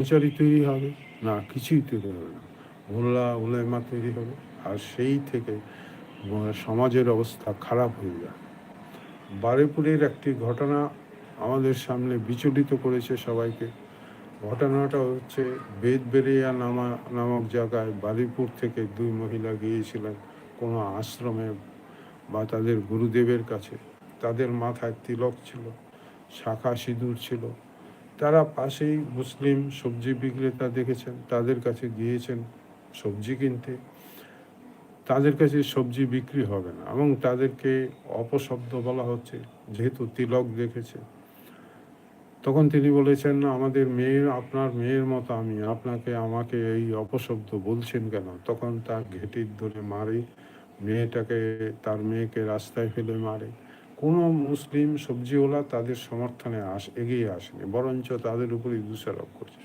কর্মচারী তৈরি হবে, না কিছুই তৈরি হবে না। মোল্লা উলেমা তৈরি হবে, আর সেই থেকে সমাজের অবস্থা খারাপ হয়ে যায়। বারুইপুরের একটি ঘটনা আমাদের সামনে বিচলিত করেছে সবাইকে। ঘটনাটা হচ্ছে বেদবেরিয়া নামক জায়গায় বারুইপুর থেকে দুই মহিলা গিয়েছিলেন কোনো আশ্রমে বা তাদের গুরুদেবের কাছে। তাদের মাথায় তিলক ছিল, শাখা সিঁদুর ছিল। তারা পাশেই মুসলিম সবজি বিক্রেতা দেখেছেন, তাদের কাছে গিয়েছেন সবজি কিনতে। তাদের কাছে সবজি বিক্রি হবে না এবং তাদেরকে অপশব্দ বলা হচ্ছে যেহেতু তিলক দেখেছে। তখন তিনি বলেছেন, আমাদের মেয়ের, আপনার মেয়ের মতো আমি, আপনাকে আমাকে এই অপশব্দ বলছেন কেন? তখন তার ঘেঁটির ধরে মারে, তার মেয়েকে রাস্তায় ফেলে মারে। কোনো মুসলিম সবজিওয়ালা তাদের সমর্থনে এগিয়ে আসেনি, বরঞ্চ তাদের উপরই দোষারোপ করছে।